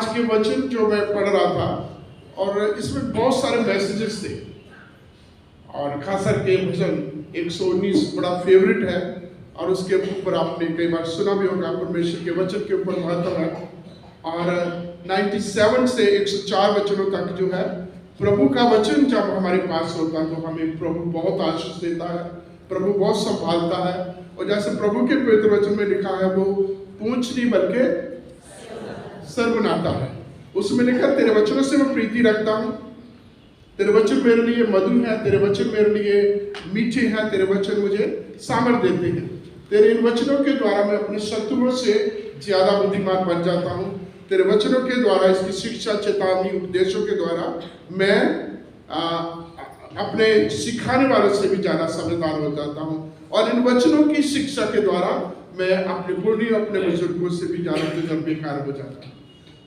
आज के वचन जो मैं पढ़ रहा था और इसमें बहुत सारे मैसेजेस थे और खास करके भजन 119 बड़ा फेवरेट है और उसके ऊपर आपने कई बार सुना भी होगा। परमेश्वर के वचन के ऊपर महत्व है और 97 से 104 वचनों तक जो है प्रभु का वचन जब हमारे पास होता है तो हमें प्रभु बहुत आशीष देता है, प्रभु बहुत संभालता है। और जैसे प्रभु के पवित्र वचन में लिखा है वो पूंछ नहीं बल्कि सर बनाता है। उसमें लिखा तेरे वचनों से मैं प्रीति रखता हूँ, तेरे वचन मेरे लिए मधु है, तेरे वचन मेरे लिए मीठे हैं, तेरे वचन मुझे सामर्थ देते हैं। तेरे इन वचनों के द्वारा मैं अपने शत्रुओं से ज्यादा बुद्धिमान बन जाता हूँ। तेरे वचनों के द्वारा, इसकी शिक्षा चेतावनी उपदेशों के द्वारा मैं अपने सिखाने वालों से भी ज्यादा समझदार हो जाता हूँ और इन वचनों की शिक्षा के द्वारा मैं अपने बुढ़ी अपने बुजुर्गों से भी ज्यादा तजर्बेकार हो जाता हूँ।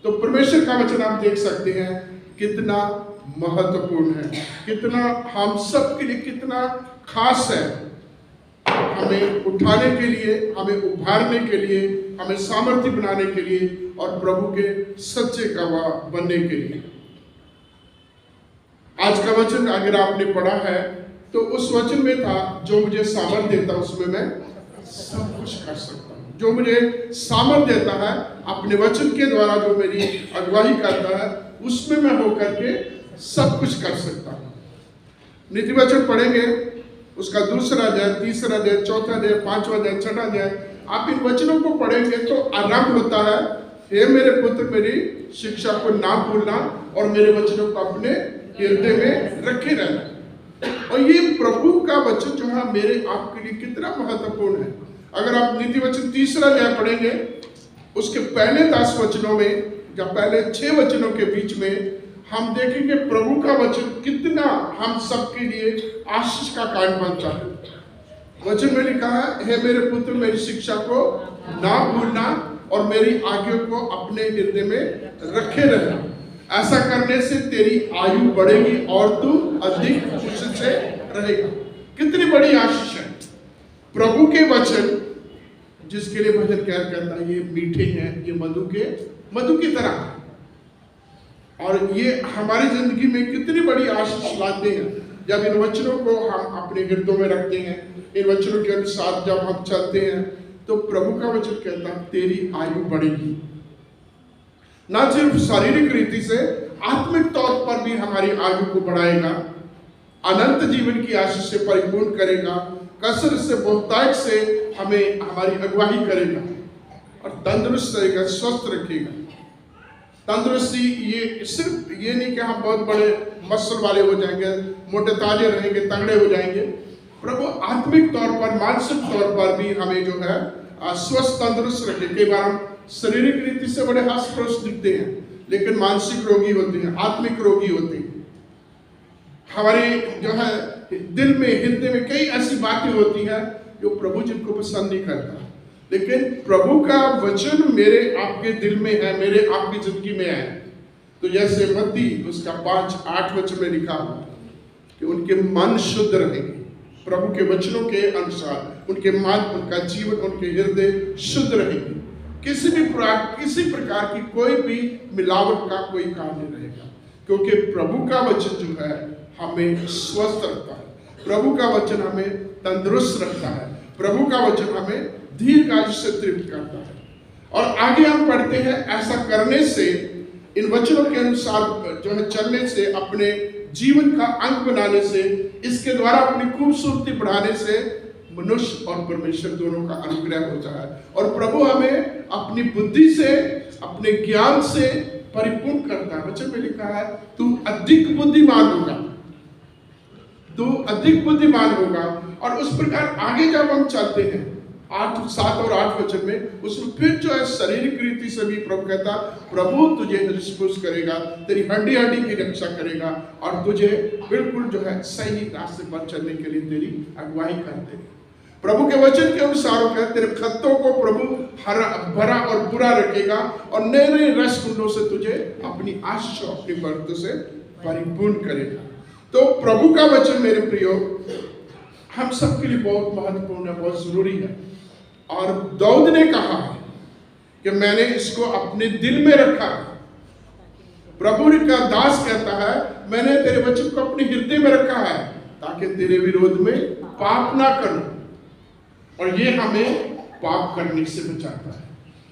तो परमेश्वर का वचन आप देख सकते हैं कितना महत्वपूर्ण है, कितना हम सब के लिए कितना खास है, हमें उठाने के लिए, हमें उभारने के लिए, हमें सामर्थ्य बनाने के लिए और प्रभु के सच्चे गवाह बनने के लिए। आज का वचन अगर आपने पढ़ा है तो उस वचन में था जो मुझे सामर्थ्य देता उसमें मैं सब कुछ कर सकता हूँ। जो मुझे सामर्थ्य देता है अपने वचन के द्वारा, जो मेरी अगुवाई करता है, उसमें मैं होकर के सब कुछ कर सकता हूँ। नीति वचन पढ़ेंगे, उसका दूसरा अध्याय, तीसरा अध्याय, चौथा अध्याय, पांचवा अध्याय, छठा अध्याय। आप इन वचनों को पढ़ेंगे तो आरंभ होता है, हे मेरे पुत्र मेरी शिक्षा को ना भूलना और मेरे वचनों को अपने हृदय में रखे रहना। और ये प्रभु का वचन जो है मेरे आपके लिए कितना महत्वपूर्ण है। अगर आप नीति वचन तीसरा अध्याय पढ़ेंगे, उसके पहले 10 वचनों में या पहले 6 वचनों के बीच में हम देखेंगे प्रभु का वचन कितना हम सबके लिए आशीष का कारण बनता है। वचन में लिखा है, हे मेरे पुत्र मेरी शिक्षा को ना भूलना और मेरी आज्ञा को अपने हृदय में रखे रहना। ऐसा करने से तेरी आयु बढ़ेगी और तू अधिक खुश से रहेगा। कितनी बड़ी आशीष है। प्रभु के वचन जिसके लिए भजन क्या कहता है, ये मीठे हैं, ये मधु की तरह है और ये हमारी जिंदगी में कितनी बड़ी आशीष लाते हैं जब इन वचनों को हम अपने हृदय में रखते हैं। इन वचनों के अनुसार जब हम चलते हैं तो प्रभु का वचन कहता है तेरी आयु बढ़ेगी। ना सिर्फ शारीरिक रीति से, आत्मिक तौर पर भी हमारी आयु को बढ़ाएगा, अनंत जीवन की आशीष से परिपूर्ण करेगा, कसरत से बहुतायत से हमें हमारी अगुवाई करेगा और तंदुरुस्त रहेगा, स्वस्थ रखेगा। तंदुरुस्ती ये सिर्फ ये नहीं कि हम बहुत बड़े मसल वाले हो जाएंगे, मोटे ताजे रहेंगे, तगड़े हो जाएंगे। प्रभु आत्मिक तौर पर, मानसिक तौर पर भी हमें जो है स्वस्थ तंदुरुस्त रखे। कई बार हम शारीरिक रीति से बड़े हष्ट पुष्ट दिखते हैं लेकिन मानसिक रोगी होते हैं, आत्मिक रोगी होते हैं। हमारे जो है दिल में, हृदय में कई ऐसी बातें होती हैं जो प्रभु जिनको पसंद नहीं करता, लेकिन प्रभु का वचन मेरे आपके दिल में है, मेरे आपकी जिंदगी में है। तो जैसे मत्ती उसका 5:8 वचन में लिखा कि उनके मन शुद्ध रहेंगे प्रभु के वचनों के अनुसार, उनके मन, उनका जीवन, उनके हृदय शुद्ध रहेंगे। किसी प्रकार की कोई भी मिलावट का कोई काम नहीं रहेगा, क्योंकि प्रभु का वचन जो है हमें स्वस्थ रखता है, प्रभु का वचन हमें तंदुरुस्त रखता है, प्रभु का वचन हमें दीर्घ आयु से तृप्त करता है। और आगे हम पढ़ते हैं, ऐसा करने से, इन वचनों के अनुसार जो है चलने से, अपने जीवन का अंग बनाने से, इसके द्वारा अपनी खूबसूरती बढ़ाने से मनुष्य और परमेश्वर दोनों का अनुग्रह होता है और प्रभु हमें अपनी बुद्धि से, अपने ज्ञान से परिपूर्ण करता है। वचन में लिखा है तू अधिक बुद्धिमान होगा, तू अधिक बुद्धिमान होगा। और उस प्रकार आगे जब हम चलते हैं 7 और 8 वचन में, उसमें फिर जो है शारीरिक रीति से भी प्रभु कहता, प्रभु तुझे रिस्पोज करेगा, तेरी हड्डी हड्डी की रक्षा करेगा और तुझे बिल्कुल जो है सही रास्ते पर चलने के लिए तेरी अगुवाई करते हैं। प्रभु के वचन के अनुसार तेरे खत्तों को प्रभु भरा और पूरा रखेगा और नए नए रस कुंडों से तुझे अपनी आशीष, अपनी बरकतों से परिपूर्ण करेगा। तो प्रभु का वचन मेरे प्रियो हम सबके लिए बहुत महत्वपूर्ण है, बहुत जरूरी है। और दाऊद ने कहा कि मैंने इसको अपने दिल में रखा प्रभु का दास कहता है, मैंने तेरे वचन को अपने हृदय में रखा है ताकि तेरे विरोध में पाप ना करूं। और ये हमें पाप करने से बचाता है,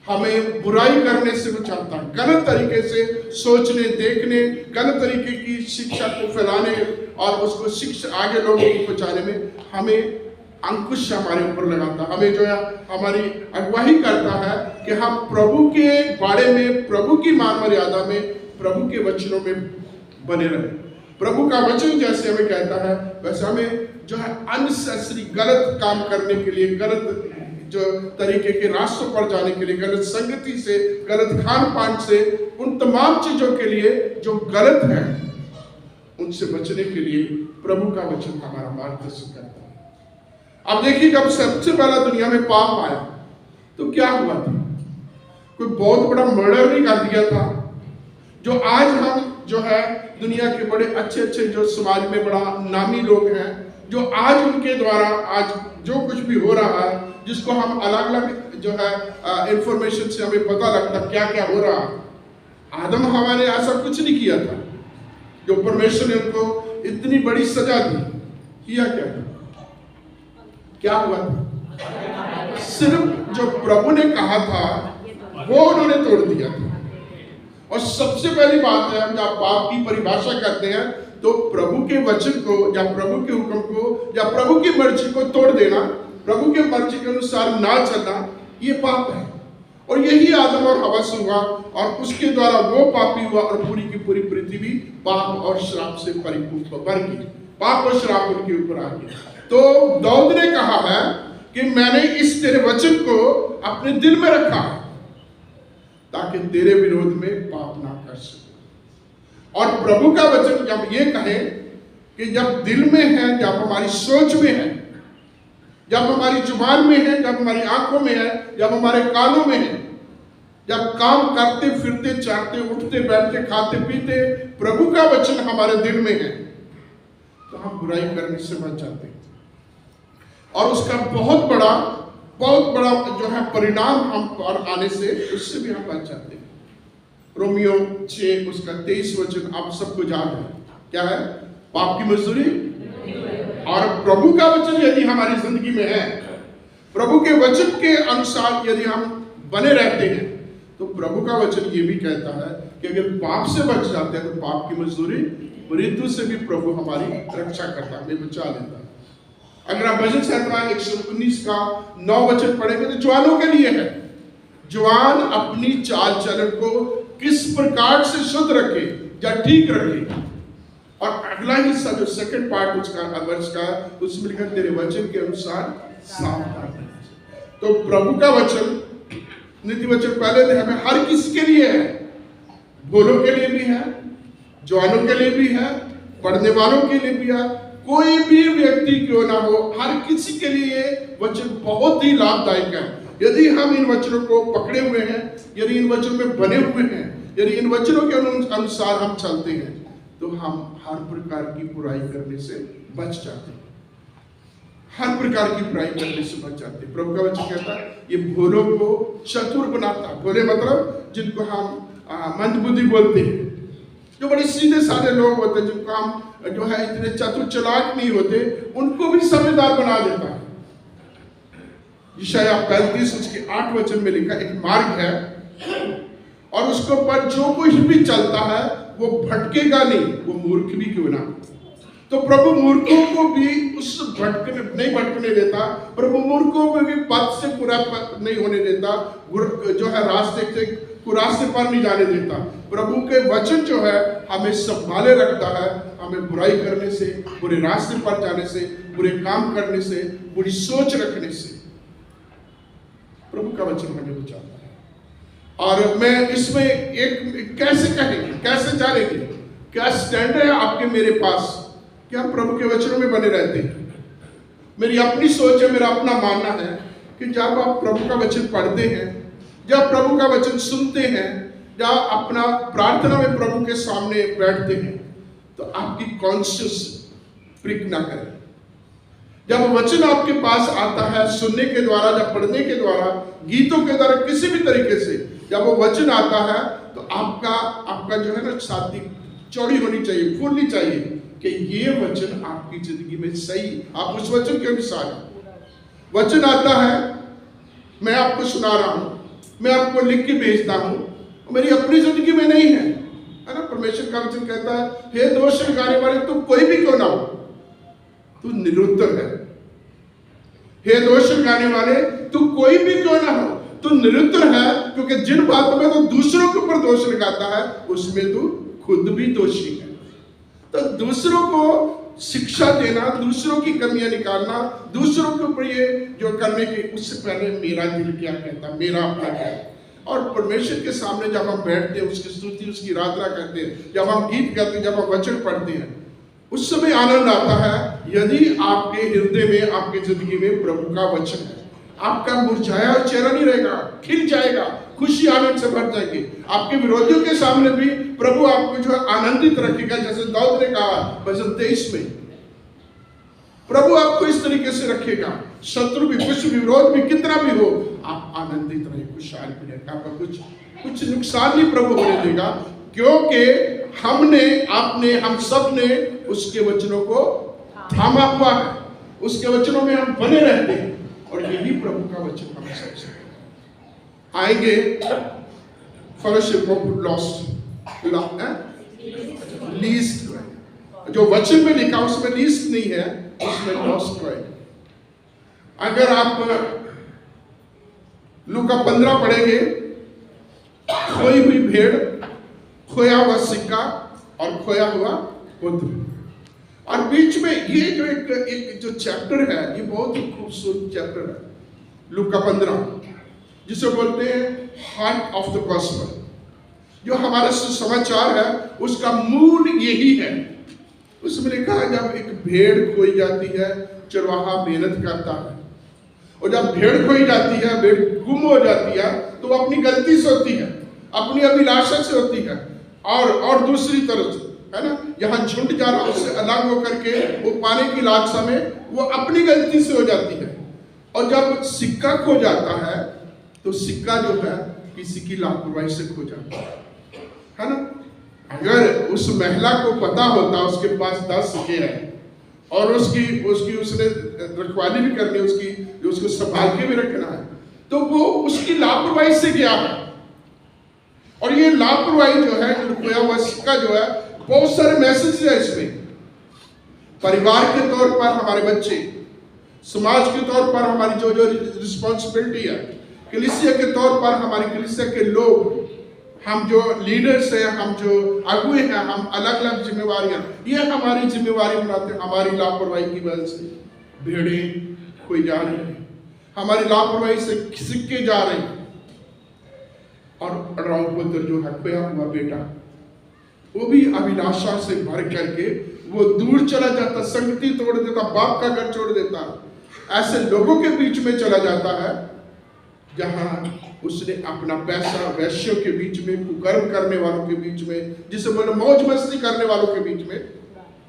हमें बुराई करने से बचाता है, गलत तरीके से सोचने, देखने, गलत तरीके की शिक्षा को फैलाने और उसको शिक्षा आगे लोगों को पहुंचाने में हमें अंकुश हमारे ऊपर लगाता है। हमें जो है हमारी अगुवाई करता है कि हम प्रभु के बारे में, प्रभु की मान मर्यादा में, प्रभु के वचनों में बने रहे। प्रभु का वचन जैसे हमें कहता है वैसे हमें जो है अननेसेसरी गलत काम करने के लिए, गलत जो तरीके के रास्तों पर जाने के लिए, गलत संगति से, गलत खान पान से, उन तमाम चीजों के लिए जो गलत है उनसे बचने के लिए प्रभु का वचन हमारा मार्गदर्शन करता है। अब देखिए, जब सबसे पहला दुनिया में पाप आया तो क्या हुआ था? कोई बहुत बड़ा मर्डर नहीं कर दिया था जो आज हम जो है दुनिया के बड़े अच्छे अच्छे जो समाज में बड़ा नामी लोग हैं, जो आज उनके द्वारा आज जो कुछ भी हो रहा है, जिसको हम अलग अलग जो है इंफॉर्मेशन से हमें पता लगता क्या क्या हो रहा है। आदम हवा ने ऐसा कुछ नहीं किया था जो परमेश्वर ने उनको इतनी बड़ी सजा दी। किया क्या था? क्या हुआ था? सिर्फ जो प्रभु ने कहा था वो उन्होंने तोड़ दिया था। और सबसे पहली बात है, हम जब पाप की परिभाषा करते हैं तो प्रभु के वचन को या प्रभु के हुक्म को या प्रभु की मर्जी को तोड़ देना, प्रभु के मर्जी के अनुसार ना चलना, ये पाप है। और यही आदम और हवा से हुआ और उसके द्वारा वो पापी हुआ और पूरी की पूरी पृथ्वी पाप और श्राप से परिपूर्ण भर गई। पाप और श्राप उनके ऊपर आ गया। तो दाऊद ने कहा है कि मैंने इस तेरे वचन को अपने दिल में रखा है ताकि तेरे विरोध में पाप ना कर सके। और प्रभु का वचन जब ये कहे कि जब दिल में है, जब हमारी सोच में है, जब हमारी जुबान में है, जब हमारी आंखों में है, जब हमारे कानों में है, जब काम करते फिरते, चाहते, उठते, बैठते, खाते पीते प्रभु का वचन हमारे दिल में है तो हम बुराई करने से बच जाते हैं। और उसका बहुत बड़ा जो है परिणाम हम पर आने से उससे भी हम बच जाते हैं। रोमियो 6 उसका 23 वचन आप सबको याद है, क्या है? पाप की मजदूरी और प्रभु का वचन यदि हमारी जिंदगी में है, प्रभु के वचन के अनुसार यदि हम बने रहते हैं तो प्रभु का वचन ये भी कहता है कि अगर पाप से बच जाते हैं तो पाप की मजदूरी मृत्यु से भी प्रभु हमारी रक्षा करता है, हमें बचा लेता है। अगर आप भजन संहिता 119 का 9 वचन पढ़ेंगे तो जवानों के लिए है, जवान अपनी चाल चलन को किस प्रकार से शुद्ध रखे या ठीक रखे। और अगला हिस्सा जो सेकंड पार्ट उसका वर्ष का, उसमें लिखा तेरे वचन के अनुसार सावधान। तो प्रभु का वचन, नीति वचन पहले तो हमें हर किसी के लिए है, भोलों के लिए भी है, जवानों के लिए भी है, पढ़ने वालों के लिए भी है, कोई भी व्यक्ति क्यों ना हो, हर किसी के लिए वचन बहुत ही लाभदायक है। यदि हम इन वचनों को पकड़े हुए हैं, यदि इन वचनों में बने हुए हैं, यदि इन वचनों के अनुसार हम चलते हैं तो हम हर प्रकार की बुराई करने से बच जाते हैं, हर प्रकार की बुराई करने से बच जाते हैं। प्रभु का वचन कहता है ये भोलों को चतुर बनाता है। भोले मतलब जिनको हम मंदबुद्धि बोलते हैं, जो बड़े सीधे साधे लोग होते हैं, जिनको हम जो है इतने चतुर चालाक नहीं होते, उनको भी समझदार बना देता है। यशायाह 35 उसके 8 वचन में लिखा एक मार्ग है और उसके ऊपर जो कुछ भी चलता है वो भटकेगा नहीं, वो मूर्ख भी क्यों ना। तो प्रभु मूर्खों को भी उस नहीं भटकने देता, प्रभु मूर्खों को भी पथ से पूरा नहीं होने देता, जो है रास्ते से कुरास्ते पर नहीं जाने देता। प्रभु के वचन जो है हमें संभाले रखता है, हमें बुराई करने से, बुरे रास्ते पर जाने से, बुरे काम करने से, बुरी सोच रखने से प्रभु का वचन हमें बचाता है। और मैं इसमें एक कैसे कहेंगे, कैसे जानेंगे, क्या स्टैंड है आपके मेरे पास कि हम प्रभु के वचनों में बने रहते हैं। मेरी अपनी सोच है, मेरा अपना मानना है कि जब आप प्रभु का वचन पढ़ते हैं, जब प्रभु का वचन सुनते हैं, जब अपना प्रार्थना में प्रभु के सामने बैठते हैं तो आपकी कॉन्शियस प्रिक ना करे। जब वचन आपके पास आता है सुनने के द्वारा, जब पढ़ने के द्वारा, गीतों के द्वारा, किसी भी तरीके से जब वो वचन आता है तो आपका जो है ना छाती चौड़ी होनी चाहिए, फूलनी चाहिए कि ये वचन आपकी जिंदगी में सही, आप उस वचन के अनुसार। वचन आता है, मैं आपको सुना रहा हूं, मैं आपको लिख के भेजता हूं, मेरी अपनी जिंदगी में नहीं है ना। परमेश्वर का वचन कहता है, हे दोष लगाने वाले तू कोई भी क्यों ना हो, तू निरुत्तर है। हे दोष लगाने वाले तू कोई भी क्यों ना हो, तू निरुत्तर है, क्योंकि जिन बातों में तो दूसरों के ऊपर दोष लगाता है उसमें तू खुद भी दोषी है। तो दूसरों को शिक्षा देना, दूसरों की कमियां निकालना, दूसरों के ऊपर ये जो करने के, उससे पहले मेरा दिल क्या कहता है, मेरा अपना क्या है। और परमेश्वर के सामने जब हम बैठते हैं, उसकी स्तुति, उसकी आराधना करते हैं, जब हम गीत गाते हैं, जब हम वचन पढ़ते हैं, उस समय आनंद आता है। यदि आपके हृदय में, आपकी जिंदगी में प्रभु का वचन है, आपका मुरझाया चेहरा नहीं रहेगा, खिल जाएगा, खुशी आनंद से भर जाएगी। आपके विरोधियों के सामने भी प्रभु आपको जो है आनंदित रखेगा, जैसे दाऊद ने कहा भजन 23 में, प्रभु आपको इस तरीके से रखेगा, शत्रु भी, कुछ विरोध भी, कितना भी हो, आप आनंदित रहे, खुशहाल भी रहे, आपका कुछ नुकसान नहीं प्रभु होने देगा, क्योंकि हम सब ने उसके वचनों को थामा हुआ है, उसके वचनों में हम बने रहते हैं, और यही प्रभु का वचन हम सबसे आएंगे। फेलोशिप ऑफ लॉस्ट लीस्ट, जो वचन में लिखा उसमें लीस्ट नहीं है, उसमें लॉस्ट है। अगर आप लूका 15 पढ़ेंगे, खोई हुई भेड़, खोया हुआ सिक्का और खोया हुआ पुत्र, और बीच में ये जो एक जो चैप्टर है, ये बहुत ही खूबसूरत चैप्टर है, लूका 15, जिसे बोलते हैं हार्ट ऑफ द गॉस्पेल। जो हमारा समाचार है उसका मूल यही है। उसमें लिखा है, जब एक भेड़ खोई जाती है, चरवाहा मेहनत करता है, और जब भेड़ खोई जाती है, भेड़ गुम हो जाती है, तो वो अपनी गलती से होती है, अपनी अभिलाषा से होती है, और दूसरी तरफ है ना, यहाँ झुंड जा रहा है, उससे अलग होकर के वो पाने की लालसा में वो अपनी गलती से हो जाती है। और जब सिक्का खो जाता है, तो सिक्का जो है किसी की लापरवाही से खो जाता है ना। अगर उस महिला को पता होता उसके पास 10 सिक्के हैं, और उसने रखवाली भी करनी है, उसको संभाल के भी रखना है, तो वो उसकी लापरवाही से गया है। और ये लापरवाही जो है, जो खोया हुआ सिक्का जो है, बहुत सारे मैसेज है इसमें। परिवार के तौर पर हमारे बच्चे, समाज के तौर पर हमारी जो रिस्पॉन्सिबिलिटी है, कलीसिया के तौर पर हमारी कलीसिया के लोग, हम जो लीडर्स हैं, हम जो अगुए हैं, हम अलग अलग जिम्मेवारियां, ये हमारी जिम्मेवारी बनाते हैं। हमारी लापरवाही की वजह से भेड़ें खोई जा रही हैं, हमारी लापरवाही से सिक्के जा रहे हैं, और अड़ाऊ पुत्र जो है, खोया हुआ बेटा, वो भी अभिलाषा से भर करके वो दूर चला जाता, संगति तोड़ देता, बाप का घर छोड़ देता, ऐसे लोगों के बीच में चला जाता है जहां उसने अपना पैसा वैश्यों के बीच में, कुकर्म करने वालों के बीच में, जिसे बोले मौज मस्ती करने वालों के बीच में।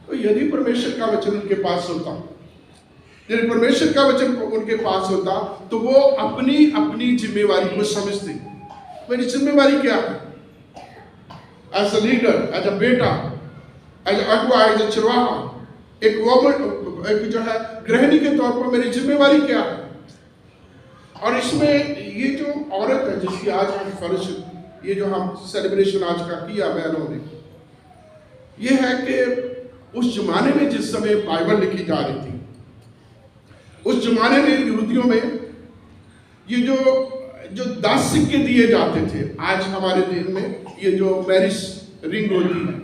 तो यदि परमेश्वर का वचन उनके पास होता, यदि परमेश्वर का वचन उनके पास होता, तो वो अपनी अपनी जिम्मेवारी को समझते। मेरी जिम्मेवारी क्या है, as a leader, as a बेटा, एज अगुआ, एज अ चरवाहा, एक वोमन, एक जो है गृहिणी के तौर पर मेरी जिम्मेवारी क्या है। और इसमें ये जो औरत है जिसकी आज हम फेलोशिप, ये जो हम सेलिब्रेशन आज का किया बहनों ने, ये है कि उस जमाने में जिस समय बाइबल लिखी जा रही थी, उस जमाने में यहूदियों में ये जो 10 सिक्के दिए जाते थे, आज हमारे दिन में ये जो मैरिज रिंग होती है,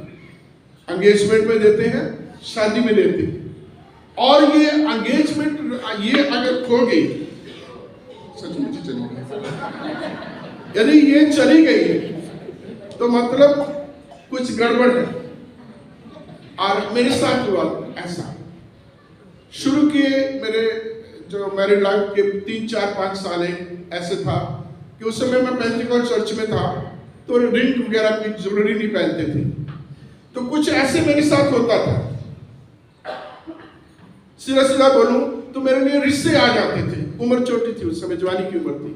एंगेजमेंट में देते हैं, शादी में देते हैं, और ये एंगेजमेंट ये अगर खो गई, सचमुच चली गई, यदि ये चली गई तो मतलब कुछ गड़बड़ है। और मेरे साथ हुआ ऐसा, शुरू किए मेरे जो मैरिड लाइफ के 3, 4, 5 साल ऐसे था कि उस समय मैं पेंटिकॉल चर्च में था, तो रिंग वगैरह की ज्वेलरी नहीं पहनते थे, तो कुछ ऐसे मेरे साथ होता था। सीधा सीधा बोलूं तो मेरे लिए रिश्ते आ जाते थे। उम्र छोटी थी उस समय, जवानी की उम्र थी।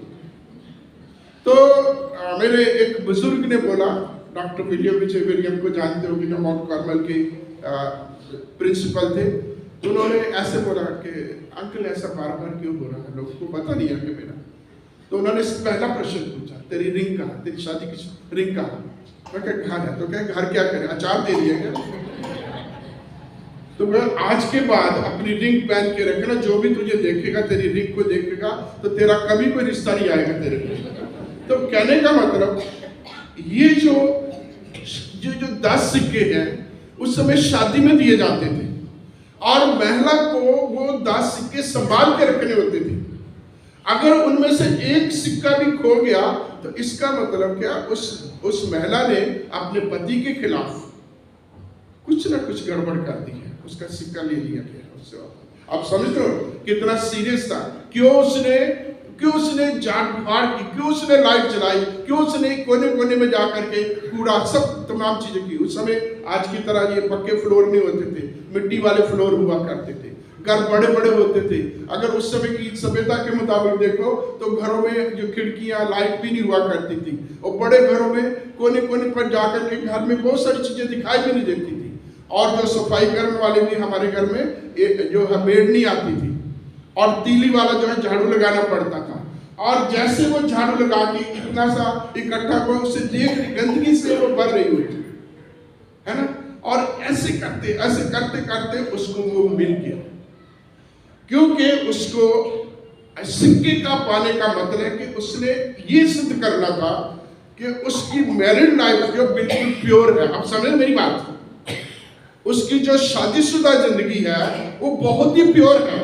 तो मेरे एक बुजुर्ग ने बोला, डॉक्टर विलियम विजय विलियम को जानते हो कि जो माउंट कार्मल के प्रिंसिपल थे, उन्होंने ऐसे बोला कि अंकल ऐसा बार बार क्यों हो रहा है, लोगों को पता नहीं है कि मेरा। तो उन्होंने पहला प्रश्न पूछा, तेरी रिंग कहाँ, तेरी शादी की रिंग कहाँ? मैं क्या घर है? तो क्या घर क्या करे, अचार दे दिया क्या? तो मैं आज के बाद अपनी रिंग पहन के रखना, जो भी तुझे देखेगा, तेरी रिंग को देखेगा तो तेरा कभी कोई रिश्ता नहीं आएगा तेरे को। तो कहने का मतलब ये जो 10 सिक्के हैं उस समय शादी में दिए जाते थे और महिला को वो 10 सिक्के संभाल के रखने होते थे। अगर उनमें से एक सिक्का भी खो गया तो इसका मतलब क्या, उस महिला ने अपने पति के खिलाफ कुछ ना कुछ गड़बड़ कर दी है, उसका सिक्का ले लिया गया उससे। आप समझते हो कितना सीरियस था? क्यों उसने जाट फाड़ की, क्यों उसने लाइट जलाई, क्यों उसने कोने कोने में जाकर के कूड़ा सब तमाम चीजें की। उस समय आज की तरह ये पक्के फ्लोर नहीं होते थे, मिट्टी वाले फ्लोर हुआ करते थे, घर बड़े बड़े होते थे। अगर उस समय की सभ्यता के मुताबिक देखो तो घरों में जो खिड़कियां, लाइट भी नहीं हुआ करती थी, और बड़े घरों में कोने कोने पर जाकर के घर में बहुत सारी चीजें दिखाई भी नहीं देती थी। और जो सफाई करने वाले भी हमारे घर में जो है मेड नहीं आती थी, और तीली वाला जो है झाड़ू लगाना पड़ता था। और जैसे वो झाड़ू लगा के इतना सा इकट्ठा को उसे देख गंदगी से वो भर रही हुई है ना, और ऐसे करते करते उसको वो मिल गया। क्योंकि उसको सिक्के का पाने का मतलब है कि उसने ये सिद्ध करना था कि उसकी मैरिड लाइफ जो बिल्कुल प्योर है। आप समझ मेरी बात? उसकी जो शादीशुदा जिंदगी है वो बहुत ही प्योर है,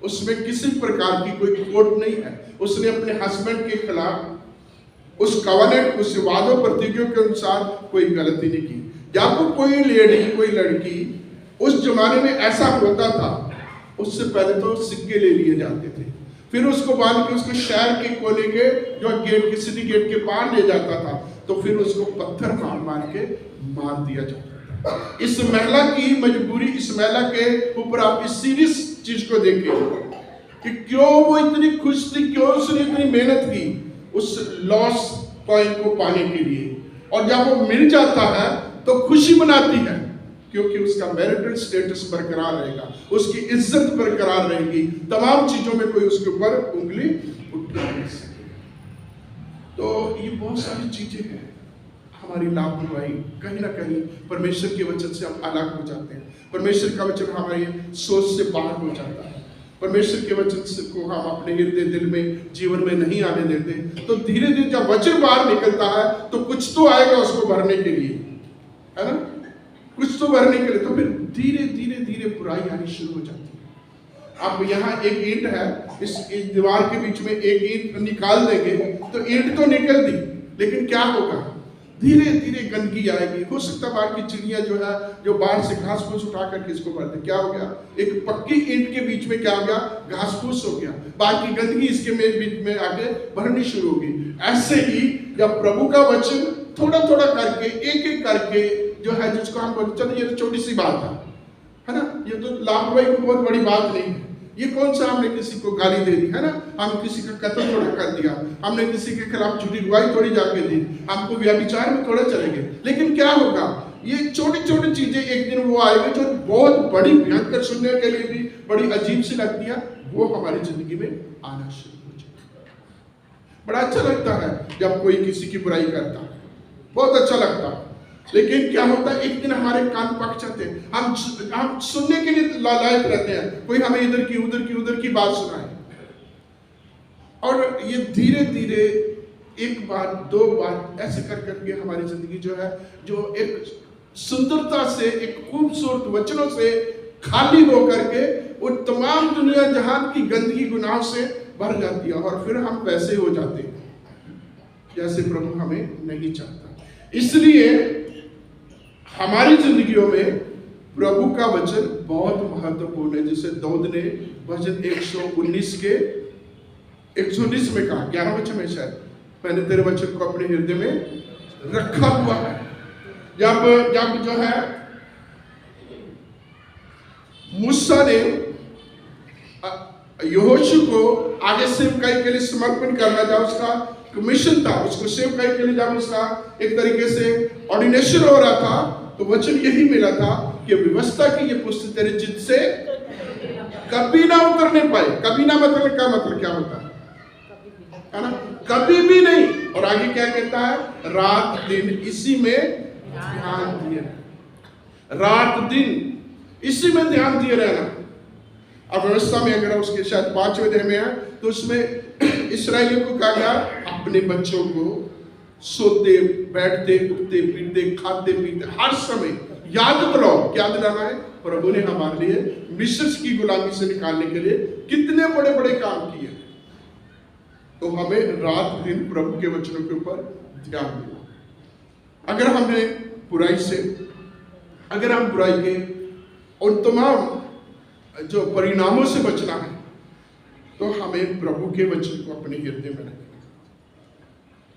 उसमें किसी प्रकार की कोई खोट नहीं है। उसने अपने हस्बैंड के खिलाफ उस कवनेंट, उस वादों प्रतिज्ञों के अनुसार कोई गलती नहीं की। जब कोई लेडी, कोई लड़की उस जमाने में ऐसा होता था, उससे पहले तो सिक्के ले लिए जाते थे, फिर उसको बांध के उसको शहर के कोने के जो गेट के सिटी गेट के पार ले जाता था, तो फिर उसको पत्थर मार के मार दिया जाता था। इस महिला की मजबूरी, इस महिला के ऊपर आप इस सीरियस चीज को देखें कि क्यों वो इतनी खुश थी, क्यों उसने इतनी मेहनत की उस लॉस कॉइन को पाने के लिए, और जब वो मिल जाता है तो खुशी मनाती है क्योंकि उसका मैरिटल स्टेटस बरकरार रहेगा, उसकी इज्जत बरकरार रहेगी, तमाम चीजों में कोई उसके ऊपर उंगली उठा नहीं सके। तो ये बहुत सारी चीजें हैं, हमारी लापरवाही कहीं ना कहीं परमेश्वर के वचन से हम अलग हो जाते हैं। परमेश्वर का वचन हमारी सोच से बाहर हो जाता है, परमेश्वर के वचन को हम अपने हृदय दिल में, जीवन में नहीं आने देते। तो धीरे धीरे जब वचन बाहर निकलता है तो कुछ तो आएगा उसको भरने के लिए, है ना, कुछ तो भरने के लिए। तो फिर धीरे धीरे धीरे बुराई आनी शुरू हो जाती है। अब यहाँ एक ईंट है, इस दीवार के बीच में एक ईंट निकाल देंगे तो ईंट तो निकल दी, लेकिन क्या होगा, धीरे धीरे गंदगी आएगी। हो सकता है बाहर की चिड़िया जो है, जो बाहर से घास फूस उठा करके इसको भर दे। क्या हो गया, एक पक्की ईंट के बीच में क्या हो गया, घास फूस हो गया, बाकी गंदगी इसके बीच में आके भरनी शुरू होगी। ऐसे ही जब प्रभु का वचन थोड़ा थोड़ा करके, एक एक करके जो है, जिसको हम बोलते चलो ये तो छोटी सी बात है ना, ये तो लापरवाही को बहुत बड़ी बात नहीं है, ये कौन सा हमने किसी को गाली दे दी, है ना, हम किसी का कत्ल थोड़ा कर दिया, हमने किसी के खिलाफ झूठी गवाही थोड़ी जाके दी, हमको व्यभिचार में थोड़ा चलेंगे। लेकिन क्या होगा, ये छोटी छोटी चीजें एक दिन वो आएगी जो बहुत बड़ी भयंकर, सुनने के लिए भी बड़ी अजीब सी लगती है, वो हमारी जिंदगी में आना शुरू हो जाए। बड़ा अच्छा लगता है जब कोई किसी की बुराई करता है, बहुत अच्छा लगता है। लेकिन क्या होता है, एक दिन हमारे कान पक जाते हैं, हम सुनने के लिए लायक रहते हैं, कोई हमें इधर की उधर की बात सुनाए, और ये धीरे धीरे एक बात, दो बात ऐसे कर करके हमारी जिंदगी जो है, जो एक सुंदरता से, एक खूबसूरत वचनों से खाली हो करके वो तमाम दुनिया जहान की गंदगी गुनाह से भर जाती है, और फिर हम वैसे हो जाते हैं जैसे प्रभु हमें नहीं चाहता। इसलिए हमारी जिंदगियों में प्रभु का वचन बहुत महत्वपूर्ण है। जिसे दाऊद ने भजन 119 के 119 में कहा, 11 वचन में शायद, मैंने तेरे वचन को अपने हृदय में रखा हुआ है। जब जो है मूसा ने यहोशू को आगे सेवकाई के लिए समर्पण करना, जब उसका कमीशन था, उसको सेवकाई के लिए जब उसका एक तरीके से ऑर्डिनेशन हो रहा था, तो वचन यही मिला था कि व्यवस्था की ये पुस्तक तेरे चित्त से कभी ना उतरने पाए। कभी ना मतलब क्या मतलब क्या होता है ना, कभी भी नहीं। और आगे क्या कहता है, रात दिन इसी में ध्यान दिए, रात दिन इसी में ध्यान दिए रहना। अब व्यवस्था में अगर उसके शायद 5वें अध्याय में है, तो उसमें इसराइलियों को कहा गया अपने बच्चों को सोते बैठते उठते पीते खाते पीते हर समय याद दिलाओ। क्या दिलाना है? प्रभु ने हमारे लिए मिस्र की गुलामी से निकालने के लिए कितने बड़े बड़े काम किए। तो हमें रात दिन प्रभु के वचनों के ऊपर ध्यान देना। अगर हमने बुराई से, अगर हम बुराई के उन तमाम जो परिणामों से बचना है, तो हमें प्रभु के वचन को अपने हृदय में रखना,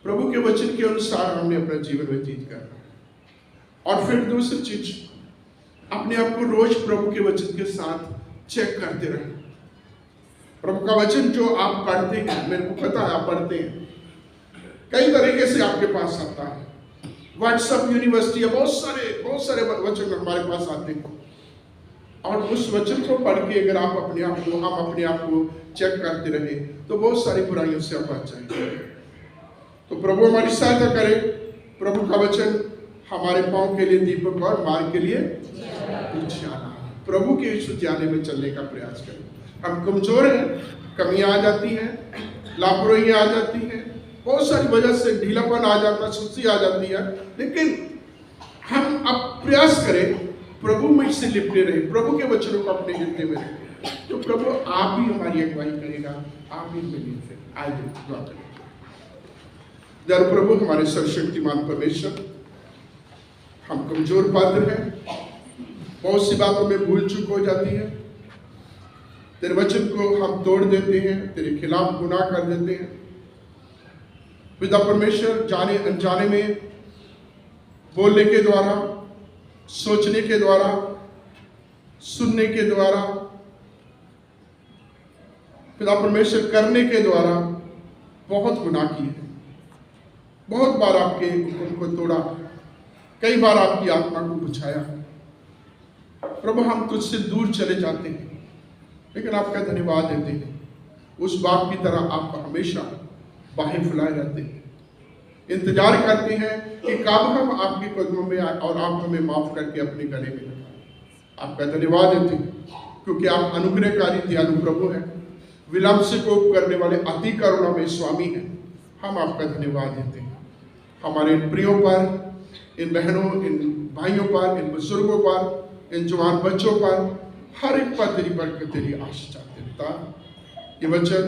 प्रभु के वचन के अनुसार हमने अपना जीवन व्यतीत करना है। और फिर दूसरी चीज, अपने आप को रोज प्रभु के वचन के साथ चेक करते रहें। प्रभु का वचन जो आप पढ़ते हैं, मेरे को पता है आप पढ़ते हैं, कई तरीके से आपके पास आता है। व्हाट्सएप यूनिवर्सिटी, बहुत सारे वचन हमारे पास आते हैं, और उस वचन को पढ़ के अगर आप अपने आप को, हम अपने आप को चेक करते रहे, तो बहुत सारी बुराइयों से आप बच जाएंगे। तो प्रभु हमारी सहायता करे। प्रभु का वचन हमारे पांव के लिए दीपक और मार्ग के लिए उजाला। प्रभु के इस उजाले में चलने का प्रयास करें। हम कमजोर हैं, कमियां आ जाती हैं, लापरवाहियां आ जाती हैं, बहुत सारी वजह से ढीलापन आ जाता है, सुस्ती आ जाती है, लेकिन हम अब प्रयास करें प्रभु में से लिपटे रहे, प्रभु के वचनों को अपने हृदय में रखें, तो प्रभु आप ही हमारी अगुवाई करेगा। आप ही मिलिए। फिर आइए दुआ करें। जब प्रभु हमारे सर्वशक्तिमान परमेश्वर, हम कमजोर पात्र हैं, बहुत सी बातों में भूल चूक हो जाती है, तेरे वचन को हम तोड़ देते हैं, तेरे खिलाफ गुनाह कर देते हैं। पिता परमेश्वर, जाने अनजाने में बोलने के द्वारा, सोचने के द्वारा, सुनने के द्वारा, पिता परमेश्वर करने के द्वारा बहुत गुनाह किए हैं। बहुत बार आपके हुक्म को तोड़ा, कई बार आपकी आत्मा को बुझाया। प्रभु हम तुझसे दूर चले जाते हैं, लेकिन आपका धन्यवाद देते हैं। उस बाप की तरह आप हमेशा बाहें फैलाए रहते हैं, इंतजार करते हैं कि कब हम आपके कदमों में आए और आप हमें माफ करके अपने गले में लगाएं। आपका धन्यवाद देते हैं, क्योंकि आप अनुग्रहकारी दयालु प्रभु हैं, विलंब से कोप करने वाले अति करुणा में स्वामी हैं। हम आपका धन्यवाद देते हैं हमारे इन प्रियों पर, इन बहनों, इन भाइयों पर, इन बुजुर्गों पर, इन जवान बच्चों पर, हर एक पर तेरी बरकत, तेरी आशीष चाहते हैं। ये वचन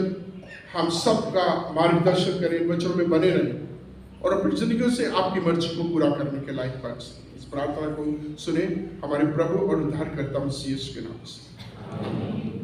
हम सबका मार्गदर्शन करें, वचनों में बने रहें और अपनी जिंदगियों से आपकी मर्जी को पूरा करने के लायक बन सकें। इस प्रार्थना को सुने हमारे प्रभु और उद्धारकर्ता मसीह यीशु के नाम से।